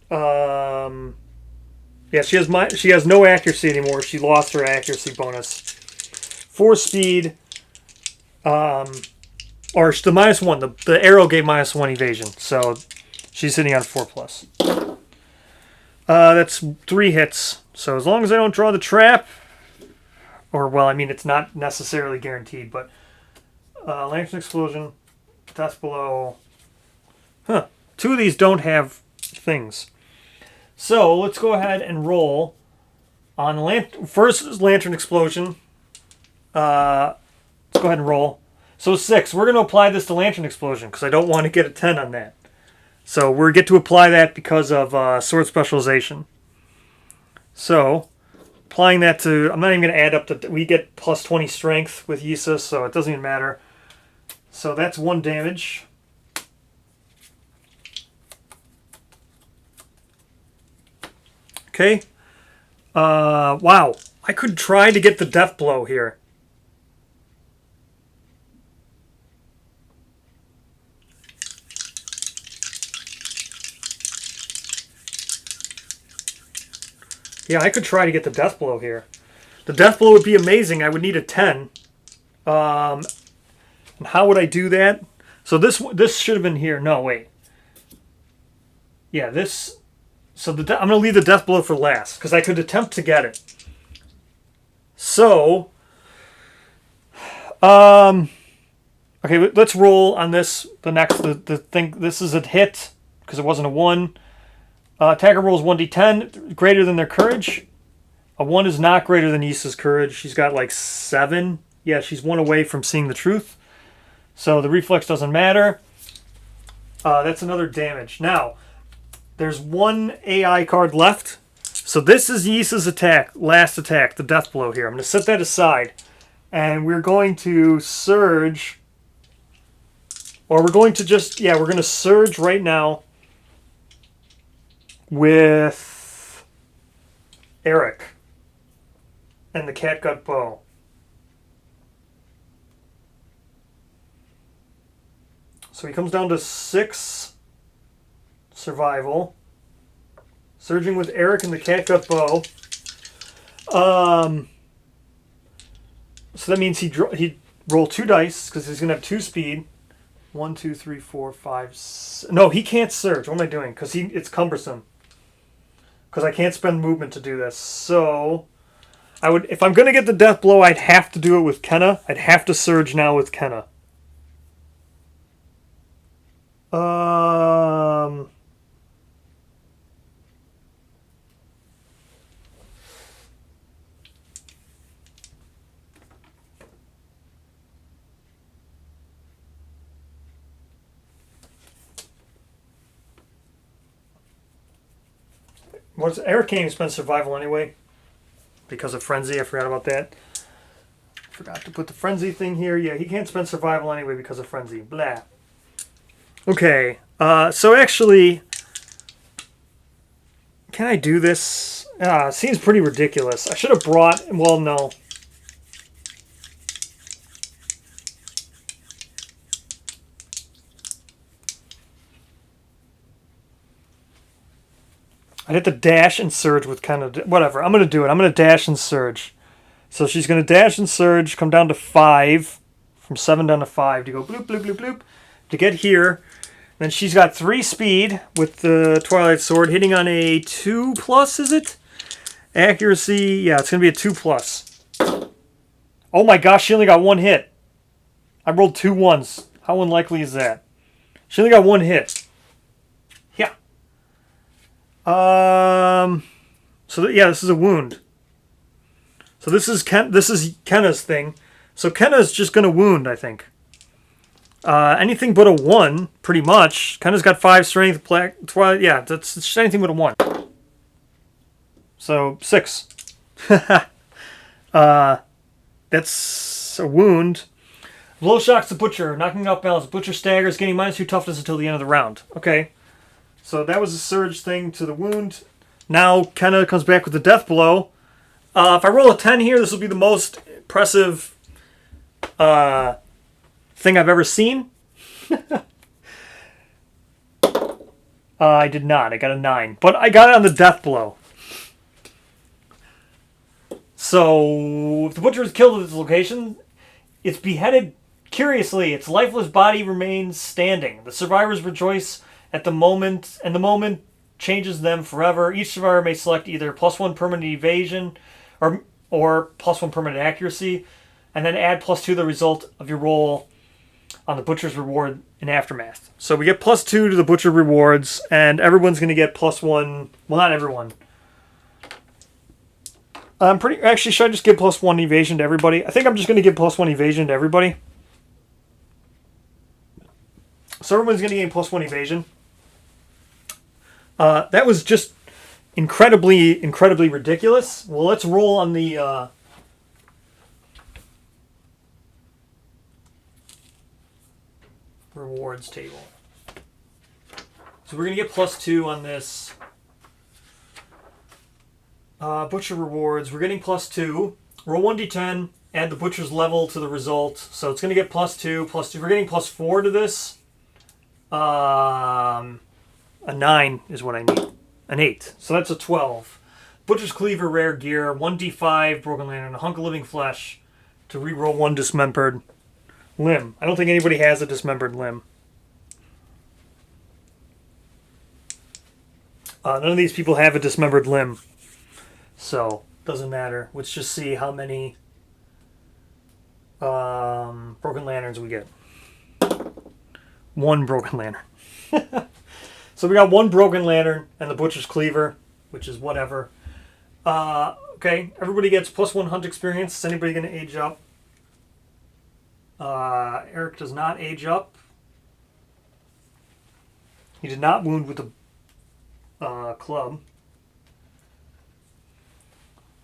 Yeah, she has no accuracy anymore. She lost her accuracy bonus. 4 speed, or the -1. The arrow gave -1 evasion, so she's hitting on 4+. That's 3 hits. So as long as I don't draw the trap, or well, I mean it's not necessarily guaranteed, but lantern explosion, death blow. Huh. 2 of these don't have things. So let's go ahead and roll on first lantern explosion. Let's go ahead and roll. So 6. We're going to apply this to lantern explosion because I don't want to get a 10 on that. So we get to apply that because of sword specialization. So applying that to, I'm not even going to add up the, we get plus 20 strength with Issa, so it doesn't even matter. So that's 1 damage. Okay. Wow. I could try to get the death blow here. Yeah, I could try to get the death blow here. The death blow would be amazing. I would need a 10. And how would I do that? So this should have been here. No, wait. Yeah, this. So I'm going to leave the death blow for last because I could attempt to get it. So, okay, let's roll on this. The thing. This is a hit because it wasn't a 1. Attacker rolls 1d10 greater than their courage. A 1 is not greater than Issa's courage. She's got like 7. Yeah, she's 1 away from seeing the truth. So the reflex doesn't matter. That's another damage. Now, there's 1 AI card left. So this is Issa's attack, last attack, the death blow here. I'm going to set that aside. And we're going to surge. Or we're going to just, yeah, we're going to surge right now with Eric and the catgut bow. So he comes down to 6 survival. Surging with Eric and the catgut bow. So that means he roll 2 dice because he's gonna have 2 speed. 1, 2, 3, 4, 5. No, he can't surge. What am I doing? Because it's cumbersome. Because I can't spend movement to do this. So I would, if I'm gonna get the death blow, I'd have to do it with Kenna. I'd have to surge now with Kenna. Eric can't even spend survival anyway because of frenzy. I forgot about that. Forgot to put the frenzy thing here. Yeah, he can't spend survival anyway because of frenzy. Blah. Okay. So actually, can I do this? Seems pretty ridiculous. I should have brought. Well, no. I hit the dash and surge with kind of... Whatever, I'm going to do it. I'm going to dash and surge. So she's going to dash and surge, come down to 5. From 7 down to 5 to go bloop, bloop, bloop, bloop. To get here. Then she's got 3 speed with the Twilight Sword, hitting on a 2+, is it? Accuracy, yeah, it's going to be a 2+. Oh my gosh, she only got 1 hit. I rolled 2 1s. How unlikely is that? She only got 1 hit. Yeah. So yeah, this is a wound. So this is Kenna's thing. So Kenna's just going to wound, I think. Anything but a 1, pretty much. Kenna's got 5 strength. Yeah, that's just anything but a 1. So 6. That's a wound. Blow shocks the Butcher, knocking off balance. Butcher staggers, gaining -2 toughness until the end of the round. Okay. So that was a surge thing to the wound. Now Kenna comes back with the death blow. If I roll a 10 here, this will be the most impressive thing I've ever seen. I did not. I got a 9. But I got it on the death blow. So, if the Butcher is killed at this location, it's beheaded. Curiously, its lifeless body remains standing. The survivors rejoice at the moment, and the moment changes them forever. Each survivor may select either +1 permanent evasion or +1 permanent accuracy, and then add +2 the result of your roll on the Butcher's reward in Aftermath. So we get +2 to the Butcher rewards, and everyone's going to get +1. Well, not everyone. Actually, should I just give +1 evasion to everybody? I think I'm just going to give +1 evasion to everybody. So everyone's going to gain +1 evasion. That was just incredibly ridiculous. Well, let's roll on the... rewards table. So we're going to get +2 on this. Butcher rewards. We're getting +2. Roll 1d10. Add the Butcher's level to the result. So it's going to get +2. +2. We're getting +4 to this. A 9 is what I need. An 8. So that's a 12. Butcher's Cleaver, rare gear. 1d5 Broken Lantern. A hunk of living flesh to reroll 1 dismembered limb. I don't think anybody has a dismembered limb. None of these people have a dismembered limb. So, doesn't matter. Let's just see how many Broken Lanterns we get. 1 Broken Lantern. So we got 1 Broken Lantern and the Butcher's Cleaver, which is whatever. Okay, everybody gets +1 hunt experience. Is anybody going to age up? Eric does not age up. He did not wound with the club.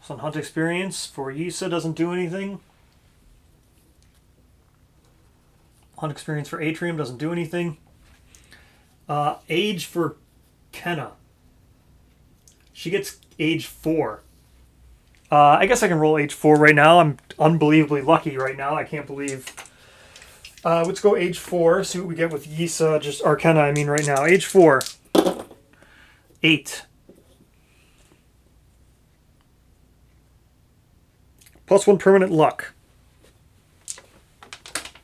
Some hunt experience for Yisa doesn't do anything. Hunt experience for Atrium doesn't do anything. Age for Kenna. She gets age 4. I guess I can roll age 4 right now. I'm unbelievably lucky right now. I can't believe. Let's go age 4. See what we get with Yisa. Or Kenna, I mean, right now. Age 4. 8. +1 permanent luck.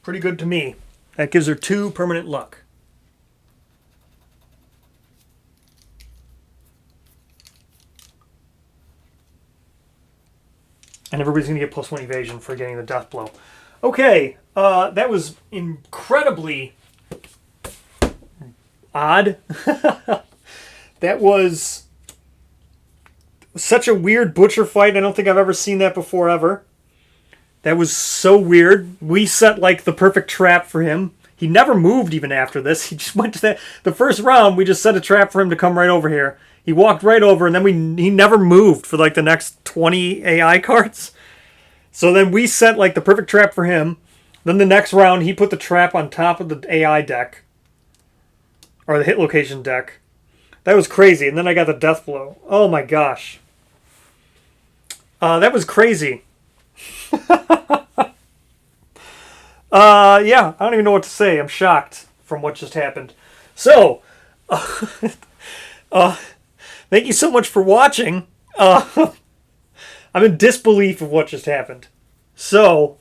Pretty good to me. That gives her 2 permanent luck. And everybody's going to get +1 evasion for getting the death blow. Okay, that was incredibly odd. That was such a weird Butcher fight. I don't think I've ever seen that before, ever. That was so weird. We set, like, the perfect trap for him. He never moved even after this. He just went to the first round, we just set a trap for him to come right over here. He walked right over, and then he never moved for, like, the next 20 AI cards. So then we set, like, the perfect trap for him. Then the next round, he put the trap on top of the AI deck. Or the hit location deck. That was crazy. And then I got the death blow. Oh my gosh. That was crazy. Yeah, I don't even know what to say. I'm shocked from what just happened. So, Thank you so much for watching. I'm in disbelief of what just happened. So,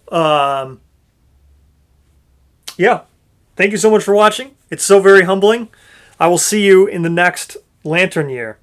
yeah. Thank you so much for watching. It's so very humbling. I will see you in the next Lantern Year.